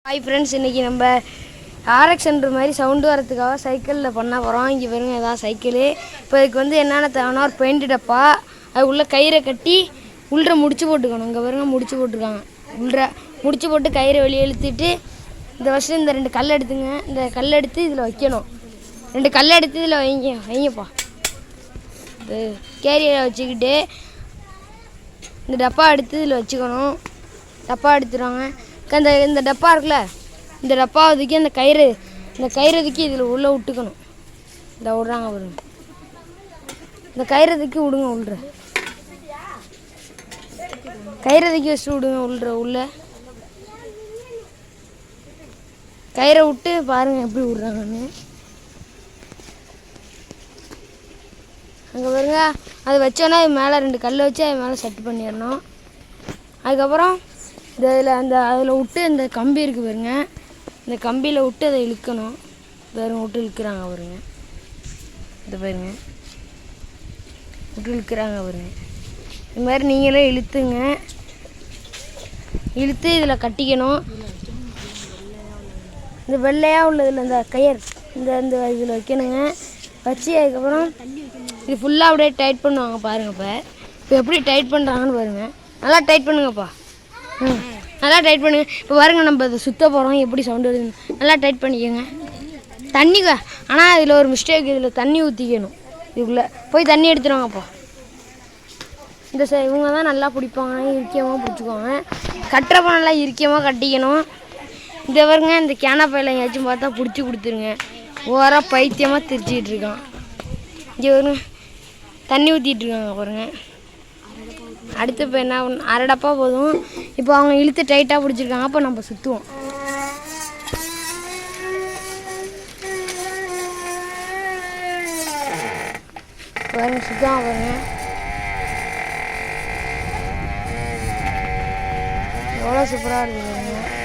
Hi friends, இன்றைக்கி நம்ம RX என்ற மாதிரி சவுண்டு வரதுக்காக சைக்கிளில் பண்ண போகிறோம். இங்கே பாருங்க ஏதாவது சைக்கிளு. இப்போ இதுக்கு வந்து என்னென்ன தேவைன்னா ஒரு பெயிண்ட் டப்பா, அது உள்ளே கயிறை கட்டி உள்ளே முடிச்சு போட்டுக்கணும். இங்கே பாருங்க முடிச்சு போட்டிருக்காங்க. உள்ளே முடிச்சு போட்டு கயிறை வெளியே இழுத்துட்டு இந்த வருஷம் இந்த 2 கல் எடுத்துங்க. இந்த கல் எடுத்து இதில் வைக்கணும். 2 கல் எடுத்து இதில் வைங்கப்பா. கேரியரை வச்சுக்கிட்டு இந்த டப்பா எடுத்து இதில் வச்சுக்கணும். டப்பா எடுத்துருவாங்க. இந்த டப்பா இருக்குல்ல, இந்த டப்பா ஒதுக்கி இந்த கயிறு ஒதுக்கி இதில் உள்ளே விட்டுக்கணும். இந்த விட்றாங்க பாருங்க. இந்த கயிறு ஒதுக்கி விடுங்க. கயிறு ஒதுக்கி வச்சுட்டு விடுங்க. உள்ளே கயிறை விட்டு பாருங்கள் எப்படி விட்றாங்கன்னு. அங்கே பாருங்க, அது வச்சோன்னா அது மேலே 2 கல் வச்சு அது மேலே செட் பண்ணிடணும். அதுக்கப்புறம் அதில் விட்டு இந்த கம்பி இருக்குது பாருங்க, இந்த கம்பியில் விட்டு அதை இழுக்கணும். விட்டு இழுக்கிறாங்க பாருங்க. இதை பாருங்க விட்டு இழுக்கிறாங்க பாருங்க. இது மாதிரி நீங்களே இழுத்து இதில் கட்டிக்கணும். இந்த வெள்ளையாக உள்ளதில் இந்த கயிறு இந்த இதில் வைக்கணுங்க. வச்சு அதுக்கப்புறம் இது ஃபுல்லாக அப்படியே டைட் பண்ணுவாங்க பாருங்கள். இப்போ எப்படி டைட் பண்ணுறாங்கன்னு பாருங்கள். நல்லா டைட் பண்ணுங்கப்பா. நல்லா டைட் பண்ணுங்க. இப்போ பாருங்கள், நம்ம இதை சுற்ற போகிறோம். எப்படி சவுண்டு வருதுன்னு நல்லா டைட் பண்ணிக்கோங்க. ஆனால் இதில் ஒரு மிஸ்டேக், இதில் தண்ணி ஊற்றிக்கணும். இதுக்குள்ளே போய் தண்ணி எடுத்துருவாங்கப்பா. இவங்க தான் நல்லா பிடிப்பாங்க. இறுக்கியமாக பிடிச்சிக்குவாங்க. கட்டுறப்ப நல்லா இறுக்கியமாக கட்டிக்கணும். இந்த பாருங்க, இந்த கேனப்பையில் எங்கேயாச்சும் பார்த்தா பிடிச்சி கொடுத்துருங்க. ஓவராக பைத்தியமாக திரிச்சிக்கிட்டு இருக்கான். இங்கே பாருங்க, தண்ணி ஊற்றிட்டு இருக்காங்க பாருங்க. அடுத்து இப்போ என்ன அரை டப்பா போதும். இப்போ அவங்க இழுத்து டைட்டாக பிடிச்சிருக்காங்க. அப்போ நம்ம சுற்றுவோம். பாருங்க, சுத்தம் பாருங்க எவ்வளோ சூப்பராக இருக்குது.